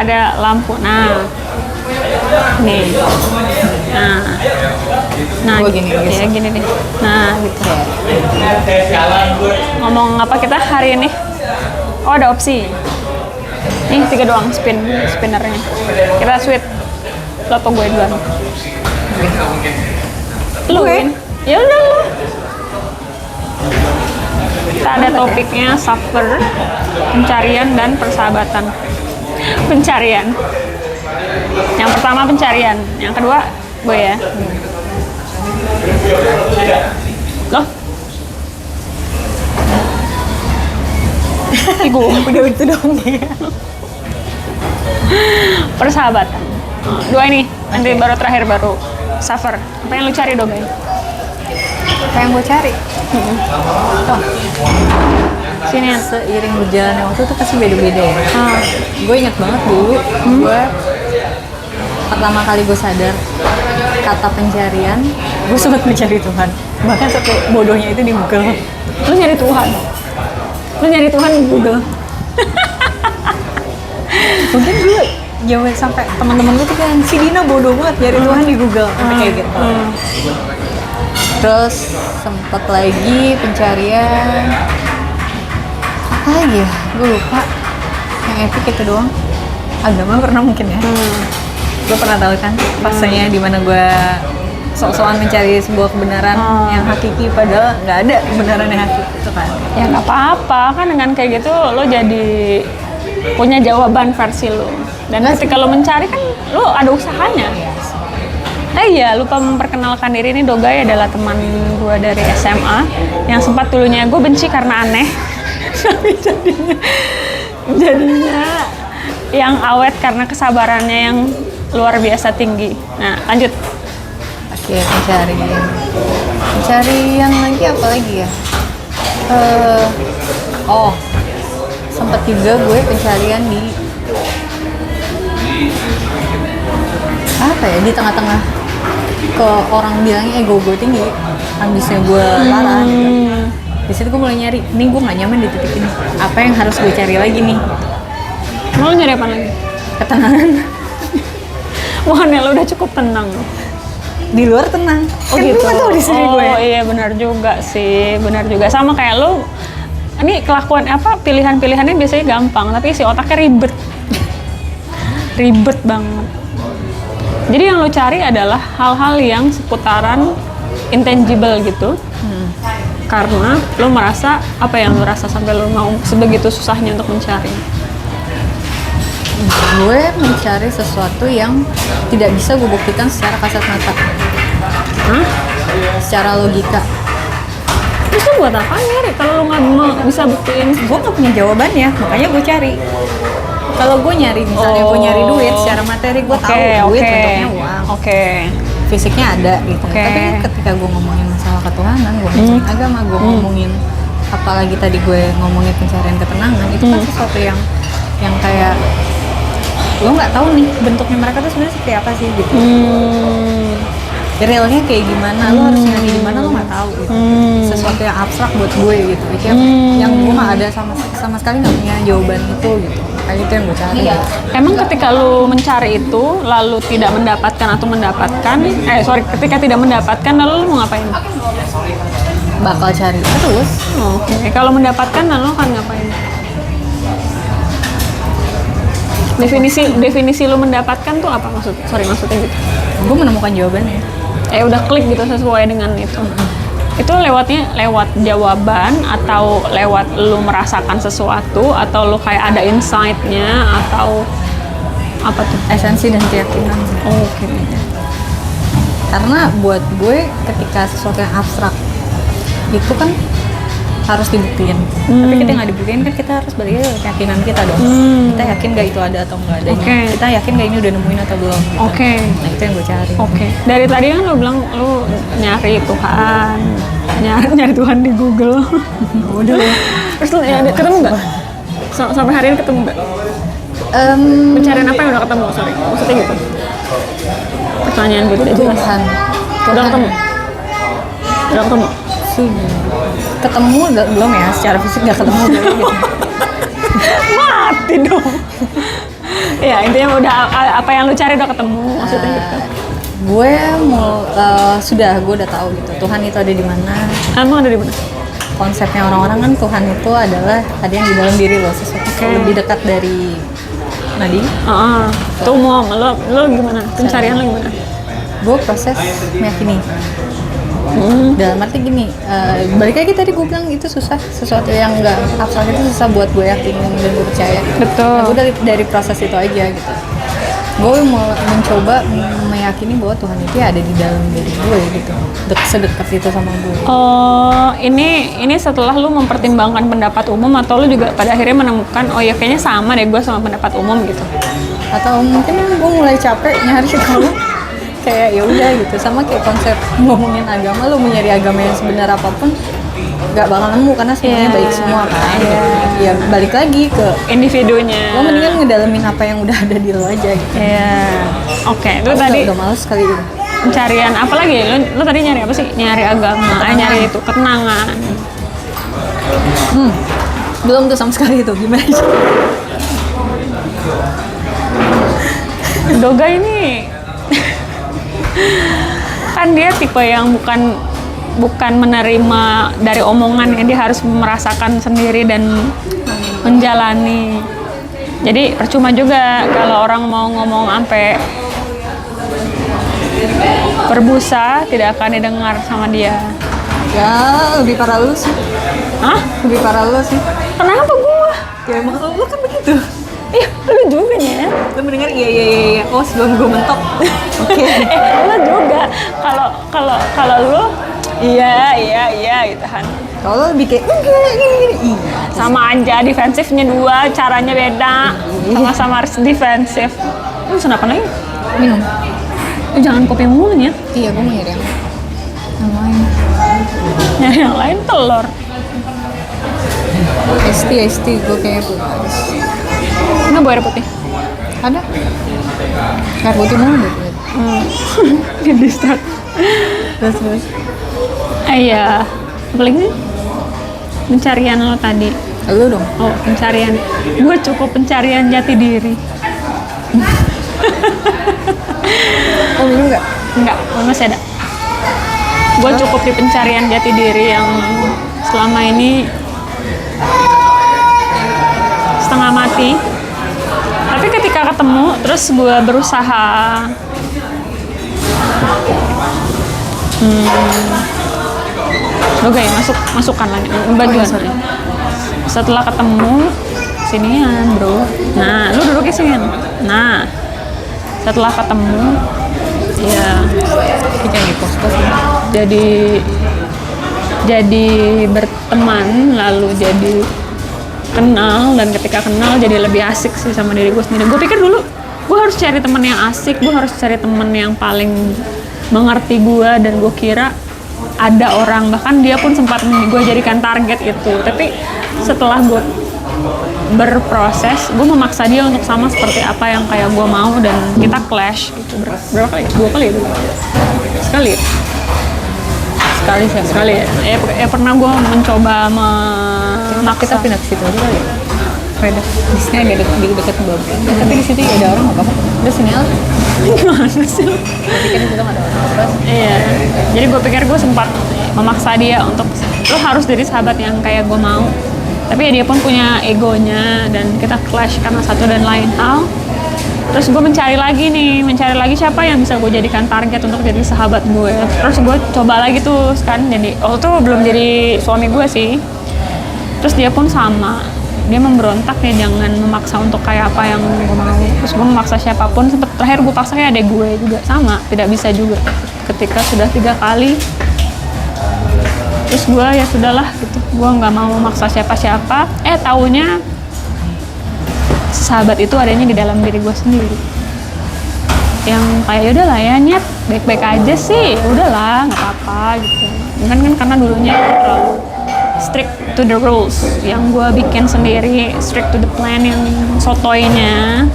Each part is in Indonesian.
ada lampu. Nah, nih. Nah, Gini, ya gini nih. Nah, gitu. Ngomong apa kita hari ini? Oh, ada opsi. Nih 3 doang spinnernya. Kita sweet. Lo atau gue duluan? Lu Win? Ya udah lu. Kita ada topiknya suffer, pencarian dan persahabatan. Pencarian. Yang pertama pencarian, yang kedua gue ya. Loh? Gue Udah itu dong ya. Persahabatan. Dua ini, nanti baru terakhir baru suffer. Apa yang lu cari dong, guys? Apa yang gue cari? Oh, Sini ya. seiring berjalannya waktu tuh pasti beda-beda ya. Gue inget banget dulu, gue pertama kali gue sadar kata pencarian, gue sempat mencari Tuhan. Bahkan sampai bodohnya itu di Google. Lu nyari Tuhan. Lu nyari Tuhan di Google. Mungkin dulu jauh sampai teman-teman gue tuh kan si Dina bodoh banget nyari Tuhan di Google, sampai kayak gitu. Terus sempet lagi pencarian apa lagi ya? Gue lupa. Yang epic itu doang. Agama pernah mungkin ya. Gue pernah tahu kan fasenya di mana gue sok-sokan mencari sebuah kebenaran yang hakiki padahal nggak ada kebenaran yang hakiki itu kan. Ya nggak apa-apa kan, dengan kayak gitu lo jadi punya jawaban versi lo. Dan ketika lo mencari kan lo ada usahanya. Iya, lupa memperkenalkan diri. Ini Dogai adalah teman gue dari SMA yang sempat dulunya gue benci karena aneh. Tapi jadinya yang awet karena kesabarannya yang luar biasa tinggi. Nah, lanjut. Oke, pencarian lagi apa lagi ya? Sempat juga gue pencarian di apa ya, di tengah-tengah ke orang bilangnya ego gue tinggi, ambisnya gue parah gitu. Di situ gue mulai nyari, nih gue nggak nyaman di titik ini, apa yang harus gue cari lagi nih? Mau nyari apa lagi? Ketenangan. Wah, lo udah cukup tenang. Di luar tenang. Oh Kan gitu. gue tahu di sini gue. Oh iya, benar juga sih, benar juga. Sama kayak lo. Ini kelakuan apa, pilihan-pilihannya biasanya gampang, tapi si otaknya ribet. Ribet banget. Jadi yang lo cari adalah hal-hal yang seputaran intangible gitu. Karena lo merasa, apa yang lo rasa sampai lo mau sebegitu susahnya untuk mencari? Gue mencari sesuatu yang tidak bisa gue buktikan secara kasat mata. Secara logika. Terus lo buat apa nyari kalau lo nggak bisa buktiin? Gue nggak punya jawabannya, makanya gue cari. Kalau gue nyari, misalnya gue nyari duit secara materi, gue tahu duit bentuknya uang. Fisiknya ada gitu. Tapi ketika gue ngomongin masalah ketuhanan, gue ngomongin agama, gue ngomongin apalagi tadi gue ngomongin pencarian ketenangan, itu kan sesuatu yang kayak lo nggak tahu nih bentuknya mereka tuh sebenarnya seperti apa sih gitu. Realnya kayak gimana, lo harus nyari di mana lo nggak tahu gitu. Sesuatu yang abstrak buat gue gitu. Yang gue nggak ada sama sekali nggak punya jawaban itu gitu. Kayak itu yang gue cari. Emang ketika lu mencari itu lalu tidak mendapatkan atau mendapatkan, ketika tidak mendapatkan lalu lu mau ngapain? Bakal cari terus. Oke. Kalau mendapatkan lalu akan ngapain? Definisi lu mendapatkan tuh apa maksudnya gitu? Gue menemukan jawabannya. Udah klik gitu sesuai dengan itu. Itu lewat jawaban atau lewat lu merasakan sesuatu atau lu kayak ada insight-nya atau apa tuh? Esensi dan keyakinan. Oke. Karena buat gue ketika sesuatu yang abstrak itu kan harus dibuktiin. Tapi kita nggak dibuktiin kan kita harus balik ke keyakinan kita dong. Kita yakin nggak itu ada atau nggak adanya. Kita yakin nggak ini udah nemuin atau belum. Gitu. Nah itu yang gue cari. Dari tadi kan lo bilang lo nyari Tuhan, nyari Tuhan di Google. Udah. Terus lo ketemu nggak? Sampai hari ini ketemu nggak? Pencarian apa yang udah ketemu? Maksudnya gitu. Pertanyaan gue tidak jelas. Tuhan. Udah ketemu? Ketemu belum ya, secara fisik nggak ketemu gitu. Mati dong. Ya intinya udah apa yang lu cari udah ketemu maksudnya gitu. Gue gue udah tahu gitu Tuhan itu ada di mana. Emang ada di mana? Konsepnya orang-orang kan Tuhan itu adalah ada yang di dalam diri lo, sesuatu lebih dekat dari Nadi. Itu umum. Lo gimana? Pencarian lo gimana? Gue proses meyakini. Dalam arti gini, balik lagi tadi gue bilang itu susah, sesuatu yang nggak abstrak itu susah buat gue yakinin dan gue percaya. Betul. Nah, gue dari proses itu aja gitu. Gue mau mencoba meyakini bahwa Tuhan itu ada di dalam diri gue gitu, sedekat itu sama gue. Oh, ini setelah lu mempertimbangkan pendapat umum atau lu juga pada akhirnya menemukan oh ya kayaknya sama deh gue sama pendapat umum gitu? Atau mungkin gue mulai capek nyari tahu. Kayak ya udah gitu, sama kayak konsep ngomongin agama, lu mau nyari agama yang sebenar apapun nggak bakal nemu karena semuanya baik semua kan. Ya balik lagi ke individunya. Lo mendingan ngedalamin apa yang udah ada di lo aja gitu. Oke, itu tadi udah males sekali gitu. Pencarian apa lagi? Lo tadi nyari apa sih? Nyari agama, nyari itu ketenangan. Belum tuh sama sekali itu, gimana sih? Doga ini kan dia tipe yang bukan menerima dari omongan ya, dia harus merasakan sendiri dan menjalani. Jadi percuma juga kalau orang mau ngomong sampai berbusa tidak akan didengar sama dia. Ya lebih parah lu sih. Hah? Lebih parah lu sih. Kenapa gua? Ya emang lu kan begitu. Iya, lu juga ya. Lu mendengar iya. Oh sebelum gue mentok. Oke. Lu juga. Kalau lu iya gitu kan. Kalau lu lebih kayak gini. Sama aja defensifnya dua, caranya beda. Sama-sama harus defensif. Lu pesen apa lagi? Minum. Jangan kopi mulu ya. Iya, gue mau nyari yang lain. Nyari yang lain telur. ST gue kayak habis. Nggak bawa air putih? Ada. Air putih mana deh? Di start. Terus. Iya. Apa lagi sih? Pencarian lo tadi. Lu dong. Oh, pencarian. Gue cukup pencarian jati diri. Oh, minum nggak? Enggak, masih ada. Gue cukup di pencarian jati diri yang selama ini setengah mati. Tapi ketika ketemu, terus gue berusaha oke, masukkan lagi bantuan. Setelah ketemu sinian bro, nah lu duduknya sinian. Nah setelah ketemu ya Kita di pos-pos. jadi berteman, lalu jadi kenal, dan ketika kenal jadi lebih asik sih sama diri gue sendiri. Gue pikir dulu gue harus cari teman yang asik, gue harus cari teman yang paling mengerti gue, dan gue kira ada orang, bahkan dia pun sempat gue jadikan target itu. Tapi setelah gue berproses, gue memaksa dia untuk sama seperti apa yang kayak gue mau, dan kita clash gitu. Berapa kali? 2 kali ya? Sekali ya? Sekali ya? Pernah gue mencoba Kita pindah ke situ aja kali ya. Reda. Di sini ada di dekat Mbak. Tapi di situ ada orang nggak apa-apa. Udah sini aja. Gimana sih lu? Pikir itu nggak ada orang. Iya. Jadi gue pikir gue sempat memaksa dia untuk lo harus jadi sahabat yang kayak gue mau. Tapi ya dia pun punya egonya, dan kita clash karena satu dan lain hal. Terus gue mencari lagi siapa yang bisa gue jadikan target untuk jadi sahabat gue. Terus gue coba lagi tuh kan, jadi waktu itu belum jadi suami gue sih. Terus dia pun sama, dia memberontak ya, jangan memaksa untuk kayak apa yang gue mau. Terus gue memaksa siapapun, sempet terakhir gue paksa kayak adek gue juga, sama, tidak bisa juga. Ketika sudah 3 kali, terus gue ya sudahlah gitu, gue nggak mau memaksa siapa-siapa. Taunya sahabat itu adanya di dalam diri gue sendiri, yang kayak udahlah ya nyet, baik-baik aja sih, udahlah nggak apa-apa gitu. Kan karena dulunya terlalu strict to the rules yang gue bikin sendiri, strict to the plan yang sotoynya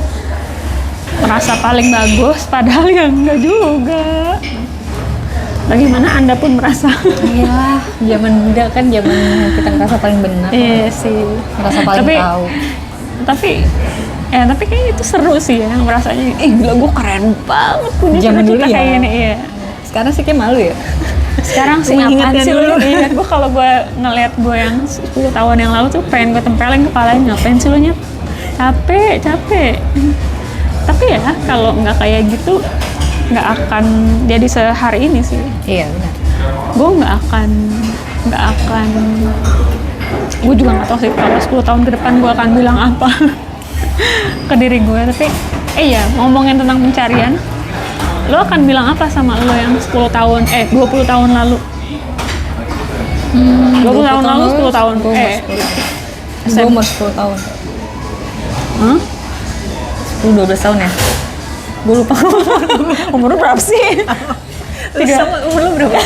merasa paling bagus, padahal ya enggak juga. Bagaimana Anda pun merasa? Iya, zaman muda kan zaman kita ngerasa paling benar. Iya sih. Ngerasa paling tahu. Tapi Ya tapi kayak itu seru sih ya, merasanya gila gue keren banget punya Zaman dulu cita-cita ya. kayak gini. Iya. Sekarang sih kayak malu ya. Sekarang sih apaan sih lu? Iya, gue kalau gue ngeliat gue yang 10 tahun yang lalu tuh pengen gue tempelin kepalanya, ngapain sih lu Nyet? Capek. Tapi ya kalau nggak kayak gitu nggak akan jadi sehari ini sih. Iya benar. Gue nggak akan gue juga nggak tahu sih kalau 10 tahun ke depan gue akan bilang apa ke diri gue. Tapi ya ngomongin tentang pencarian, lo akan bilang apa sama lo yang 10 tahun 20 tahun lalu? 20 tahun lalu 10 tahun Gue umur 10 tahun. Hah? 10-12 tahun ya? Gue lupa. Umur lu berapa sih? Umur lu berapa?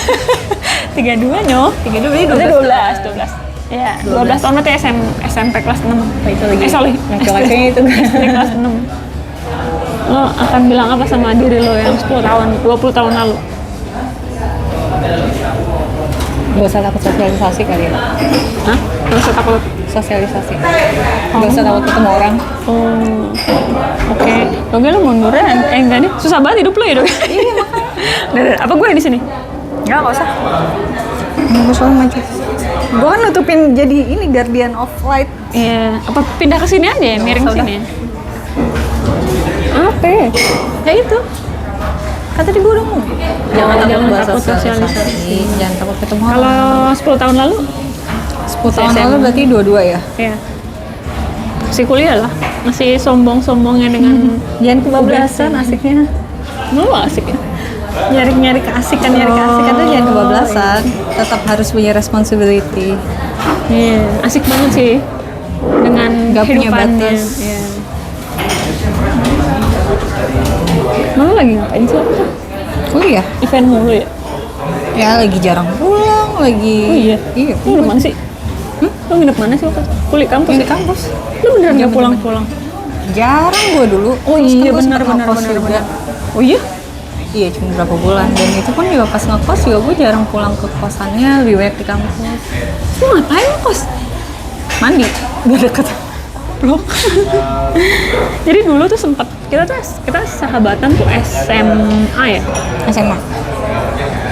32 nyo. 32 Berarti 12. Ya, 12 tahun berarti SMP kelas 6. Itu lagi. Sorry. Laki-lakinya itu. SD kelas 6. Lo akan bilang apa sama diri lo yang 10 tahun, 20 tahun lalu? Gak usah takut sosialisasi kali ya. Hah? Gak usah takut? Sosialisasi. Gak usah takut ketemu orang. Oh, oke. Oke, lo munduran. Enggak nih, susah banget hidup lo ya, Dok? Iya, makanya. Apa gue yang di sini? Enggak usah. Gue selalu maju. Gue kan nutupin jadi ini guardian of light. Iya, apa pindah ke sini aja ya, miring usah, sini ya? Apa? Ya itu. Kan tadi gue udah ngomong. Jangan takut sosialisasi. Jangan takut ketemu orang. Kalau 10 tahun lalu? 10 tahun lalu berarti 22 ya? Iya. Masih kuliah lah. Masih sombong-sombongnya dengan Jangan kebablasan asiknya. Lu asik ya? Nyari keasikan tuh jangan kebablasan. Tetap harus punya responsibility. Iya, asik banget sih dengan Gak punya kehidupannya. batas. Iya. Lu lagi ngapain sih? Kuliah? Event mulu ya? Ya lagi jarang pulang, lagi. Oh iya? Iya. Lu mana sih? Lu nginep mana sih waktu itu? Kuliah kampus Di ya? kampus. Lu beneran gak pulang-pulang? Jarang gue dulu. Oh Terus kan iya gua benar. sempet ngekos juga. Oh iya? Iya cuma berapa bulan, dan itu pun juga pas ngekos juga gue jarang pulang ke kosannya, lebih banyak di kampus. Lu ngapain lu kos? Mandi, gak deket. Loh. Jadi dulu tuh sempat kita sahabatan tuh SMA ya? SMA.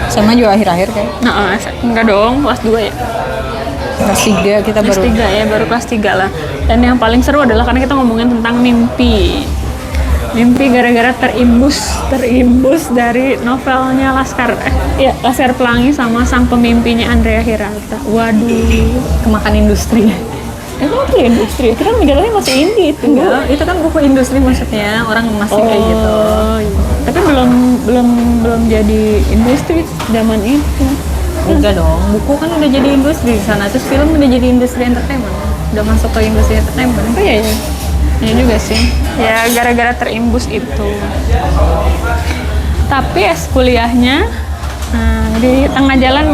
SMA juga akhir-akhir kan. Nah, enggak dong, kelas 2 ya? Kelas 3 kita Kelas baru. 3 ya, baru kelas 3 lah. Dan yang paling seru adalah karena kita ngomongin tentang mimpi. Mimpi gara-gara terimbus dari novelnya Laskar Pelangi sama sang pemimpinya Andrea Hirata. Waduh, Kemakan industri. emang itu industri? Kita menjalannya masih indie itu. Enggak, itu kan buku industri maksudnya, orang masih kayak gitu. Iya. Tapi belum jadi industri zaman itu. Enggak dong, buku kan udah jadi industri di sana, terus film udah jadi industri entertainment. Udah masuk ke industri entertainment. Oh iya ya. Iya juga sih. Ya gara-gara terimbus itu. Tapi kuliahnya di tengah jalan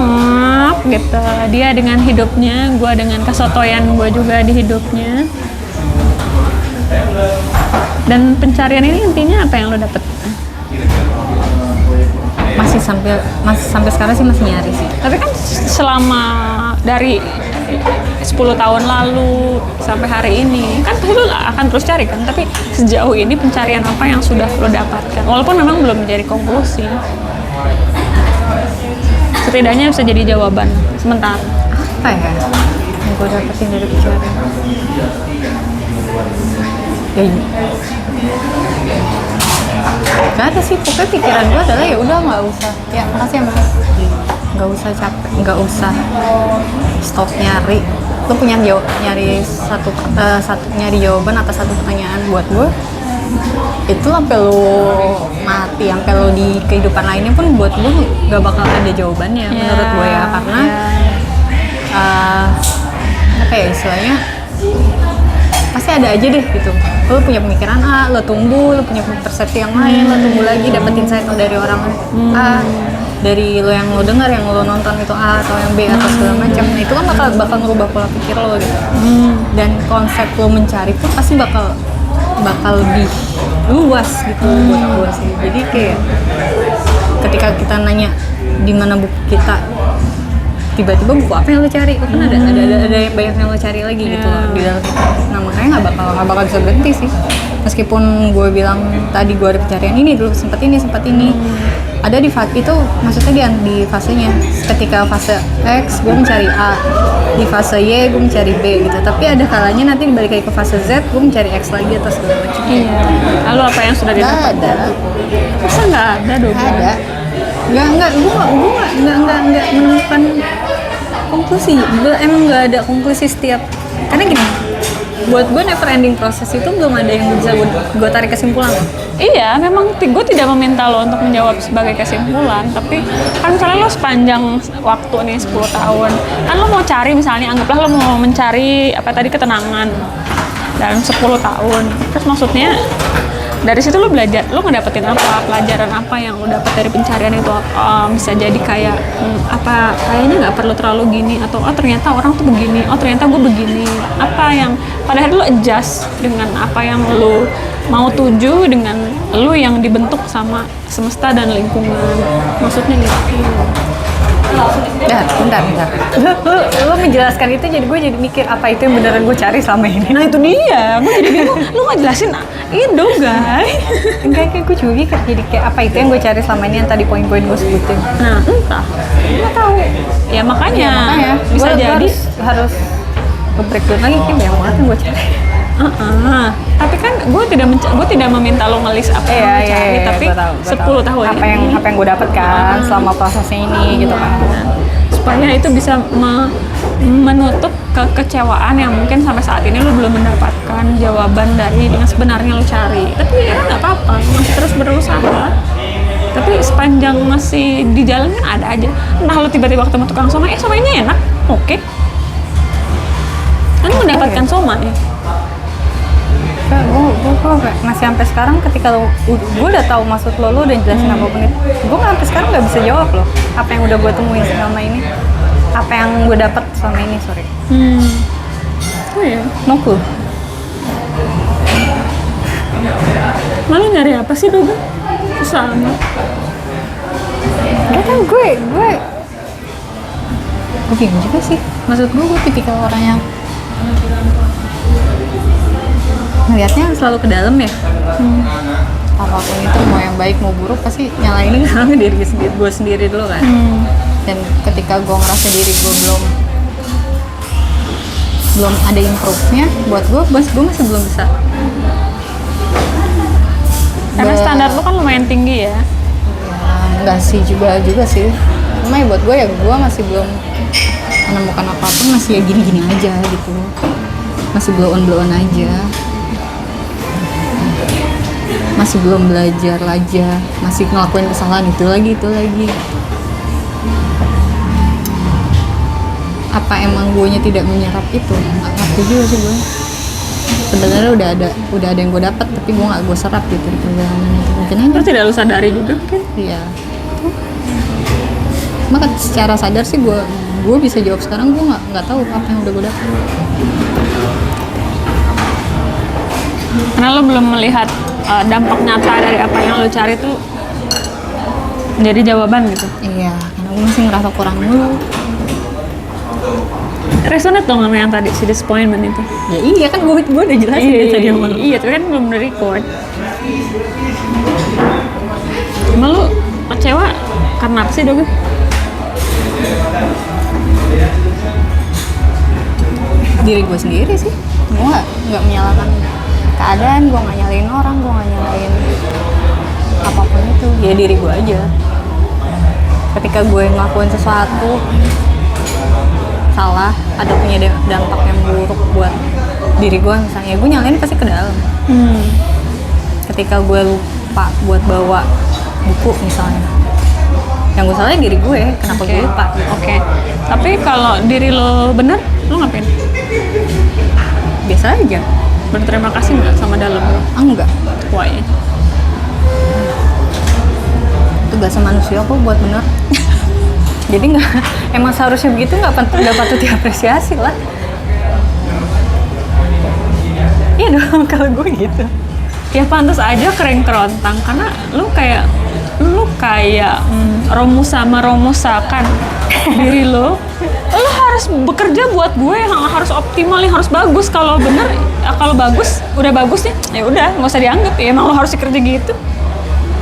gitu. Dia dengan hidupnya, gue dengan kesotoyan gue juga di hidupnya. Dan pencarian ini intinya apa yang lo dapet? Masih sampai sekarang sih masih nyari sih. Tapi kan selama dari 10 tahun lalu sampai hari ini kan pasti lo akan terus cari kan, tapi sejauh ini pencarian apa yang sudah lo dapatkan walaupun memang belum menjadi konklusi, setidaknya bisa jadi jawaban sementara. Apa ya yang gue dapetin dari pencarian? Gak ada sih, pokoknya pikiran gue adalah ya udah nggak usah, ya makasih ya mas, nggak usah capek, nggak usah stop nyari. Lo punya nyari nyari jawaban atas satu pertanyaan, buat gue itu sampai lo mati, sampai lo di kehidupan lainnya pun buat gue nggak bakal ada jawabannya menurut gue ya, karena apa ya istilahnya, pasti ada aja deh gitu. Lo punya pemikiran A, lo tumbuh, lo punya persepsi yang lain, lo tumbuh lagi dapat insight dari orang A, dari lo yang lo dengar, yang lo nonton itu A atau yang B atau segala macam. Nah itu kan bakal ngerubah pola pikir lo gitu. Dan konsep lo mencari pun pasti bakal lebih luas gitu buat gue sih. Jadi kayak ketika kita nanya di mana buku kita, tiba-tiba buku apa yang lo cari, kan ada banyak yang lo cari lagi gitu loh di dalam itu. Nah makanya nggak bakal bisa berhenti sih, meskipun gue bilang tadi gue ada pencarian ini dulu, sempat ini ada di fase itu, maksudnya di fasenya ketika fase X gue mencari A, di fase Y gue mencari B gitu, tapi ada kalanya nanti balik lagi ke fase Z gue mencari X lagi atau segala macam. Iya. Lalu apa yang sudah didapat? Nggak ada. Masa nggak ada dong? Ada. Gue nggak menemukan konklusi. Emang nggak ada konklusi setiap. Karena gini, buat gue never ending proses itu belum ada yang bisa gue tarik kesimpulan. Iya, memang gue tidak meminta lo untuk menjawab sebagai kesimpulan, tapi kan misalnya lo sepanjang waktu nih 10 tahun, kan lo mau cari misalnya, anggaplah lo mau mencari apa tadi ketenangan dalam 10 tahun, terus maksudnya dari situ lo belajar, lo ngedapetin apa, pelajaran apa yang lo dapet dari pencarian itu. Bisa jadi kayak apa, kayaknya nggak perlu terlalu gini, atau oh ternyata orang tuh begini, oh ternyata gue begini, apa yang pada akhirnya lo adjust dengan apa yang lo mau tuju, dengan lo yang dibentuk sama semesta dan lingkungan, maksudnya gitu. Ya, bentar. Lo menjelaskan itu jadi gue jadi mikir apa itu yang beneran gue cari selama ini. Nah itu dia, gue jadi bingung, lo nggak jelasin itu guys. Enggak, kayak gue juga mikir jadi kayak apa itu yang gue cari selama ini yang tadi poin-poin gue sebutin. Nah entah, nggak tahu. Ya makanya bisa gue jadi harus nge-breakdown lagi, kayak banyak banget yang gue cari. Tapi kan gue tidak meminta lo ngelis apa yang lo cari, tapi gua tahu. 10 tahun apa yang gue dapatkan selama prosesnya ini gitu kan, supaya itu bisa menutup kekecewaan yang mungkin sampai saat ini lo belum mendapatkan jawaban dari yang sebenarnya lo cari. Tapi ya nggak apa-apa, masih terus berusaha. Tapi sepanjang masih di jalan kan ada aja, entah lo tiba-tiba ketemu tukang somai, somainya enak, oke. Kan mendapatkan somai. Gue masih sampai sekarang ketika gue udah tahu maksud lo udah jelasin apapun itu, gue sampai sekarang nggak bisa jawab lo apa yang udah gue temuin selama ini, apa yang gue dapat selama ini, sorry. Oh ya, No clue. malu nyari apa sih Doga? Susah amat. Gak tau, gue bingung juga sih. Maksud gue tipikal orang yang ngeliatnya selalu ke dalam ya. Apapun itu, mau yang baik mau buruk, pasti nyalain kan diri gue sendiri dulu kan. Dan ketika gue ngerasa diri gue belum ada improve-nya, buat gue masih belum bisa. Karena standar lu kan lumayan tinggi ya. Enggak sih, juga sih. Cuma ya buat gue masih belum menemukan apapun, masih ya gini-gini aja gitu. Masih blow on aja. Masih belum belajar aja, masih ngelakuin kesalahan itu lagi. Apa emang guanya tidak menyerap itu? Nggak ngerti juga sih gue. Sebenarnya udah ada yang gue dapat, tapi gue nggak gue serap gitu di perjalanan itu. Mungkin aja. Terus tidak lu sadari juga kan? Iya. Maka secara sadar sih gue bisa jawab sekarang, gue nggak tahu apa yang udah gue dapat. Karena lo belum melihat dampak nyata dari apa yang lo cari tuh jadi jawaban gitu. Iya, karena gue masih ngerasa kurang dulu. Resonate dong sama yang tadi, si disappointment itu. Ya iya kan, gue udah jelasin tadi sama lo. Iya, tapi kan belum record. Emang lo kecewa karena apa sih Doga? Diri gue sendiri sih. Gue nggak menyalahkan keadaan, gue nggak nyalain orang, gue nggak nyalain apapun itu. Ya diri gue aja. Ketika gue ngelakuin sesuatu salah, ada punya dampak yang buruk buat diri gue, misalnya gue nyalain pasti ke dalam. Ketika gue lupa buat bawa buku misalnya, yang gue salahnya diri gue, kenapa gue lupa. Oke. Tapi kalau diri lo bener, lo ngapain? Biasa aja. Berterima kasih nggak sama dalam lo? Enggak. Why? Tugas manusia kok buat bener. Jadi nggak, emang seharusnya begitu, nggak patut diapresiasi lah. Iya dong, kalau gue gitu. Ya pantas aja kering kerontang, karena lu kayak romusakan diri lo Lo harus bekerja buat gue yang harus optimal, yang harus bagus. Kalau bener, kalau bagus, udah bagus nih, ya udah nggak usah dianggap. Ya emang lo harus kerja gitu.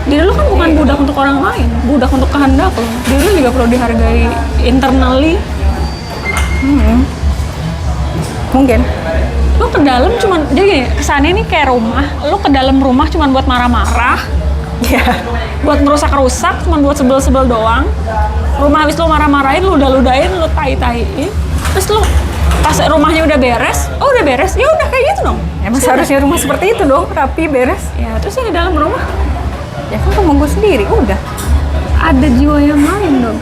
Diri lo kan bukan budak untuk orang lain, budak untuk kehendak lo. Diri lo juga perlu dihargai internally. Mungkin. Lo ke dalam cuman, jadi gini, kesannya ini kayak rumah. Lo ke dalam rumah cuman buat marah-marah. Iya. Buat ngerusak-rusak, cuman buat sebel-sebel doang. Rumah habis lo marah-marahin, lo udah-ludahin, lo tai-taiin. Terus lo pas rumahnya udah beres, oh udah beres, ya udah kayak gitu dong. Emang seharusnya rumah seperti itu dong, rapi, beres. Ya terus yang di dalam rumah Ya kan rumah gue sendiri, udah. ada jiwa yang lain dong.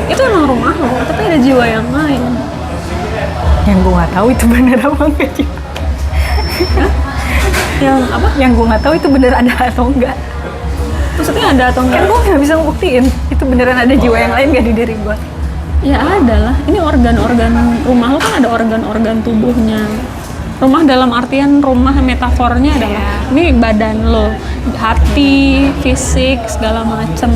Itu emang rumah lo, tapi ada jiwa yang lain. Yang gue nggak tahu itu bener apa enggak sih. Yang apa? Yang gue nggak tahu itu bener ada atau enggak. Maksudnya ada atau enggak? Kan gue nggak bisa ngebuktiin itu beneran ada jiwa yang lain nggak di diri gue. Ya ada lah. Ini organ-organ rumah lo kan ada organ-organ tubuhnya. Rumah dalam artian rumah metafornya adalah ini badan lo, hati, fisik, segala macem.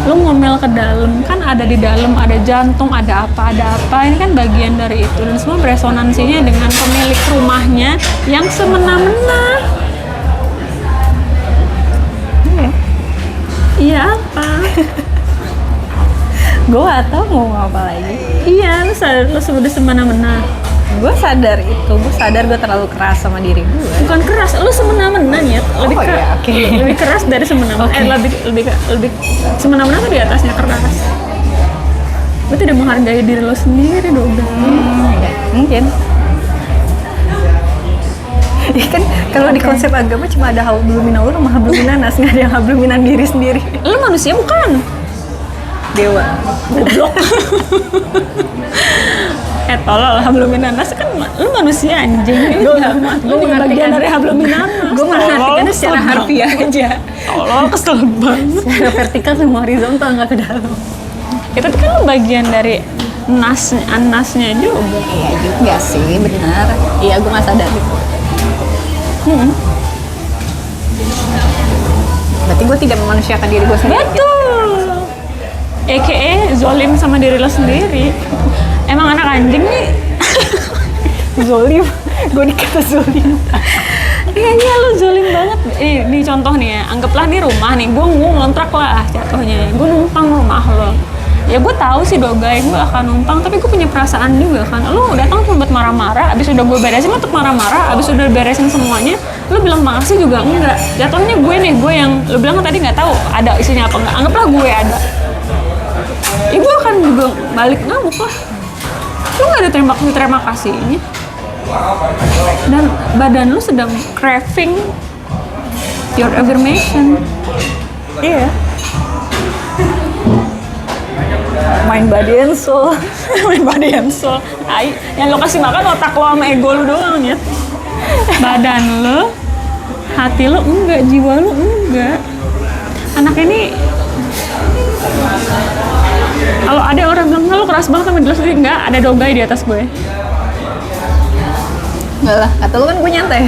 Lo ngomel ke dalam, kan ada di dalam, ada jantung, ada apa. Ini kan bagian dari itu. Dan semua beresonansinya dengan pemilik rumahnya yang semena-mena. Iya apa? Gue gak tau mau apa lagi. Iya, lo sudah semena-mena. Gue sadar itu, gue sadar gue terlalu keras sama diri gue. Bukan keras, lo semena-mena ya. Lebih keras dari semena-mena. Lebih semena-mena tuh di atasnya keras. Lo tidak menghargai diri lo sendiri dong. Mungkin. Ya kan kalau di konsep agama cuma ada habluminallah sama habluminanas, nggak ada yang habluminan diri sendiri. Lo manusia bukan? Dewa. Goblok. Tolol, habluminanas kan lo manusia anjing. Lo juga bagian dari habluminanas. Gue mengartikannya secara harfiah aja. Tolol, kesel banget. Secara vertikal sama horizontal nggak ke dalam. Ya tapi kan lo bagian dari nasnya juga. Iya juga sih, benar. Iya, gue nggak sadar gitu. Berarti gue tidak memanusiakan diri gue sendiri. Betul. EKE zolim sama diri lo sendiri. Emang anak anjing nih. Zolim. Gue dikata zolim. Iya lo zolim banget. Ini contoh nih ya. Anggaplah nih rumah nih. Gue ngontrak lah jatuhnya. Gue numpang rumah lo. Ya gue tahu sih dogai gue akan numpang, tapi gue punya perasaan juga kan. Lo datang cuma buat marah-marah, abis udah gue beresin lo tetap marah-marah, abis udah beresin semuanya, lo bilang makasih juga enggak. Jatuhnya gue yang lo bilang tadi nggak tahu ada isinya apa enggak. Anggaplah gue ada, ya gue akan juga balik ngamuk lah. Lo nggak ada terima kasihnya, dan badan lo sedang craving your affirmation. Iya. Main body and soul. Main body and soul. Yang lo kasih makan otak lo sama ego lo doang ya. Badan lo, hati lo enggak, jiwa lo enggak. Anak ini kalau ada orang bilang lo keras banget sama diri lo sendiri, enggak, ada dogai di atas gue. Enggak lah, kata lo kan gue nyantai.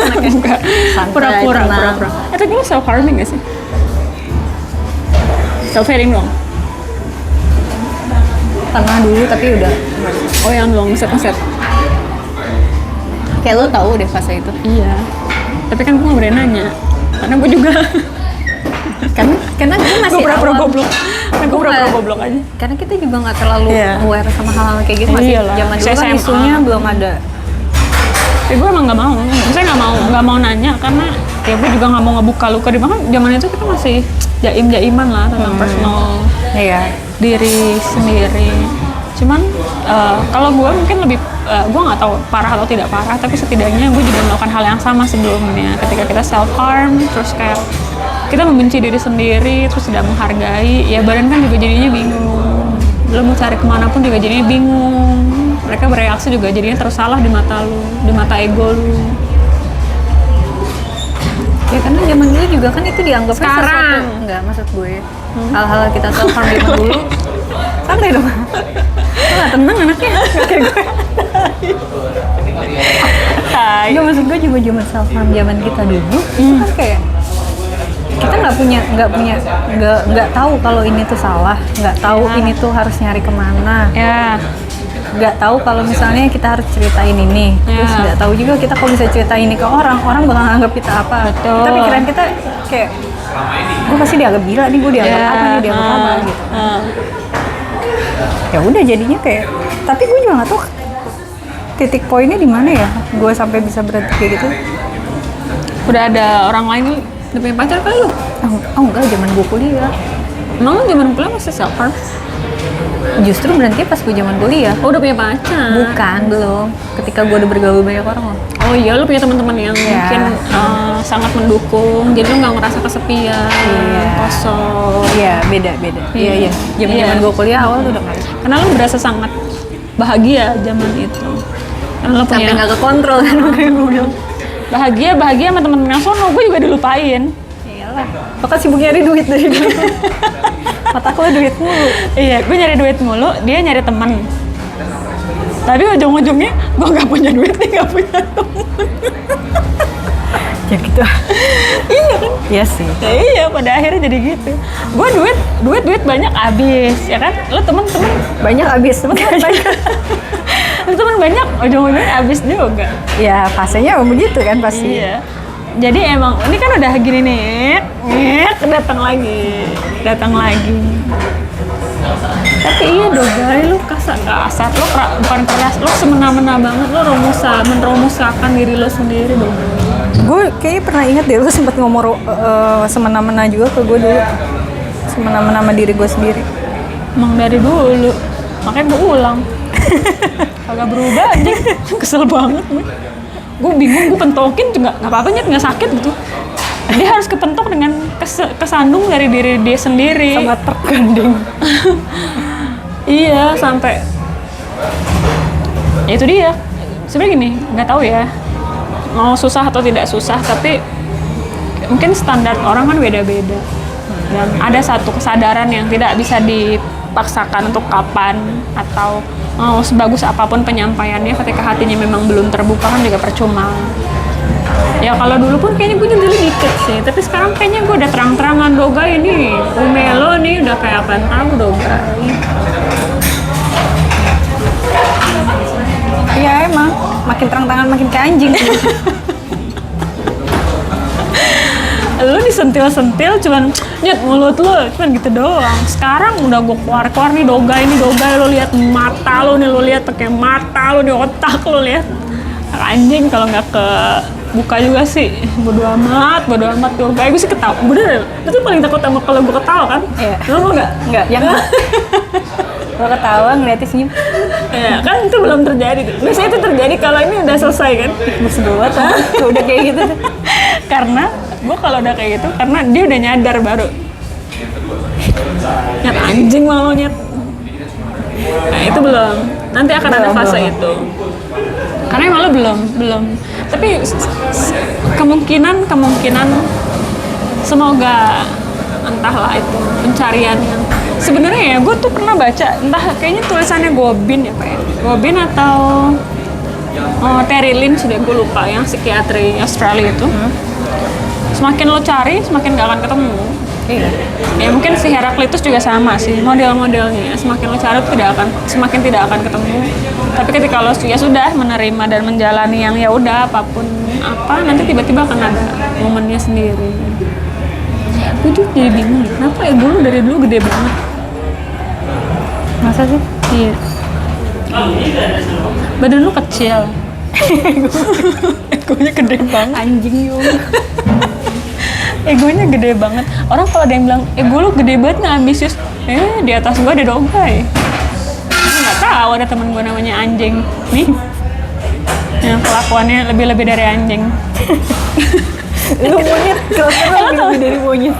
Anaknya enggak. Pura-pura. Tapi lo self harming gak sih? Self hating dong. Pernah dulu tapi udah. Oh yang belum ngeset. Kayak lo tahu deh fase itu. Iya. Tapi kan gue gak berani nanya. Karena gue juga. karena gue masih pura-pura goblok. Gue pura-pura goblok aja. Karena kita juga nggak terlalu aware sama hal-hal kayak gitu. Masih zaman dulu kan isunya belum ada. Tapi gue emang nggak mau. Misalnya nggak mau nanya karena ya gue juga nggak mau ngebuka luka di mana. Zaman itu kita masih jaim-jaiman lah tentang personal. Iya. Diri sendiri. Cuman kalau gue mungkin lebih gue nggak tahu parah atau tidak parah, tapi setidaknya gue juga melakukan hal yang sama sebelumnya. Ketika kita self harm, terus kayak kita membenci diri sendiri, terus tidak menghargai, ya badan kan juga jadinya bingung. Lo mau cari kemana pun juga jadinya bingung. Mereka bereaksi juga jadinya tersalah di mata lo, di mata ego lo. Ya karena zaman dulu juga kan itu dianggap sekarang enggak, maksud gue hal-hal kita self harm zaman dulu santai dong. Lo gak tenang anaknya kayak gue. Enggak, maksud gue zaman self harm zaman kita dulu itu kan kayak kita nggak tahu kalau ini tuh salah, nggak tahu ini tuh harus nyari kemana, nggak tahu kalau misalnya kita harus ceritain ini, terus nggak tahu juga kita kalau bisa cerita ini ke orang bakal nganggap kita apa. Betul. Kita pikiran kita kayak gue pasti dianggap gila nih, gue dianggap apa nih, dianggap apa gitu. Ya udah jadinya kayak, tapi gue juga nggak tahu titik poinnya di mana ya, gue sampai bisa berhenti kayak gitu. Udah ada orang lain udah punya pacar kali lu? Oh enggak, zaman gue kuliah. Emang lu zaman kuliah masih self-harm? Justru berhenti pas gue zaman kuliah. Oh, udah punya pacar? Bukan, belum. Ketika gue udah bergaul banyak orang loh. Oh iya, lu punya teman-teman yang mungkin sangat mendukung, jadi lu nggak ngerasa kesepian, kosong. Iya, beda. Iya. Zaman gue kuliah awal tuh udah nggak. Karena lu berasa sangat bahagia zaman itu. Karena lu punya sampai nggak kekontrol kan, kayak gue bilang. Bahagia sama temen-temen yang sono, gue juga dilupain. Iyalah, lo kan sibuk nyari duit dari dulu. Mataku duit mulu. Iya, gue nyari duit mulu, dia nyari temen. Tapi ujung-ujungnya gue nggak punya duit, dia nggak punya temen. Ya gitu. Iya kan? Iya sih. Ya, iya, pada akhirnya jadi gitu. Gue duit banyak habis, ya kan? Lo temen-temen banyak habis, temen banyak. Temen banyak, ujung-ujungnya habis juga. Ya fasenya emang begitu kan pasti. Iya. Jadi emang ini kan udah gini nih, datang lagi. Tapi iya Dogai, lu kasar, lu bukan keras, lu semena-mena banget, lu merumuskan diri lu sendiri Dogai. Gue kayaknya pernah ingat deh, lu sempet ngomong semena-mena juga ke gue dulu. Semena-mena sama diri gue sendiri. Emang dari dulu, makanya gue ulang. Agak berubah aja, kesel banget gue bingung, gue pentokin juga nggak apa-apa, nggak sakit gitu. Dia harus kepentok dengan kesandung dari diri dia sendiri. Sangat tergandeng. Iya, sampai ya itu dia. Sebenarnya gini, nggak tahu ya mau susah atau tidak susah, tapi mungkin standar orang kan beda-beda. Dan ada satu kesadaran yang tidak bisa dipaksakan untuk kapan atau mau sebagus apapun penyampaiannya, ketika hatinya memang belum terbuka kan juga percuma. Ya kalau dulu pun kayaknya gue nyendiri dikit sih, tapi sekarang kayaknya gue udah terang-terangan Dogai ini. Umelo nih udah kayak apaan tahu Dogai. Iya emang, makin terang-terangan makin kayak anjing. Lu disentil-sentil cuman nyet mulut lu cuman gitu doang. Sekarang udah gue keluar nih Dogai lu lihat mata lu nih, lu lihat pakai mata lu nih, otak lu lihat anjing. Kalau nggak ke buka juga sih bodo amat Dogai. Gue sih ketawa bener, itu paling takut sama kalau gue ketawa kan. Iya. Lu mau nggak yang lo ketawa ngeliatin senyum. Ya kan itu belum terjadi. Biasanya itu terjadi kalau ini udah selesai kan. Maksud gue udah kayak gitu tuh. Karena gue kalau udah kayak gitu, karena dia udah nyadar baru. Nyet anjing malu nyet. Nah itu belum. Nanti akan ada fase itu. Karena emang lo belum. Tapi kemungkinan semoga entahlah itu pencarian yang sebenarnya ya, gue tuh pernah baca entah kayaknya tulisannya Gobin ya Pak ya, Gobin atau Terry Lynch, sudah gue lupa, yang psikiatri Australia itu. Semakin lo cari semakin gak akan ketemu. Iya. Ya mungkin si Heraklitus juga sama sih model-modelnya. Semakin lo cari semakin tidak akan ketemu. Tapi ketika lo ya sudah menerima dan menjalani yang ya udah apapun apa, nanti tiba-tiba akan ada momennya sendiri. Gue tuh jadi bingung, kenapa ya dulu dari dulu gede banget? Masa sih? Iya. Badan lu kecil. Egonya gede banget. Anjing yuk. Egonya gede banget. Orang kalau ada yang bilang, ego lu gede banget nggak ambisius. Di atas gua ada Dogai. Nggak tahu ada temen gua namanya Anjing. Nih. Yang kelakuannya lebih-lebih dari anjing. Lu monyet, kelakuan lebih dari monyet.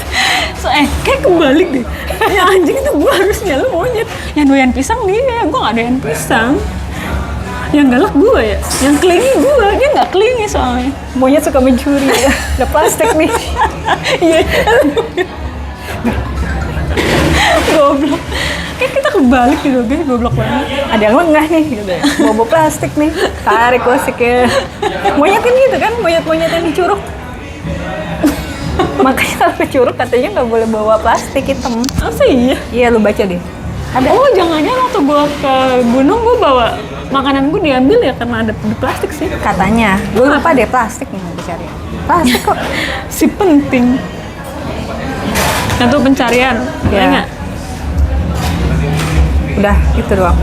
Kayak kebalik deh. Ya anjing itu gua harusnya, lu monyet. Yang doyan pisang dia, gua nggak doyan pisang. Yang galak gua ya, yang kelingi gua, dia nggak kelingi soalnya. Monyet suka mencuri ya. Ada plastik nih. Iya. Goblok. Kayak kita kebalik gitu guys, goblok banget. Ada yang lengah nih gitu. Bawa plastik nih. Tarik plastiknya. Monyet kan gitu kan, monyet-monyet yang di curug. Makanya kalau ke Curug katanya nggak boleh bawa plastik hitam. Masa iya? Iya, lu baca deh. Ada. Oh, jangan-jangan waktu gue ke gunung gue bawa makanan gue diambil ya karena ada di plastik sih. Katanya. Gue lupa deh plastik nih mau dicari. Plastik kok. Si penting. Nah tuh pencarian, Ya. ya nggak? Udah, itu doang.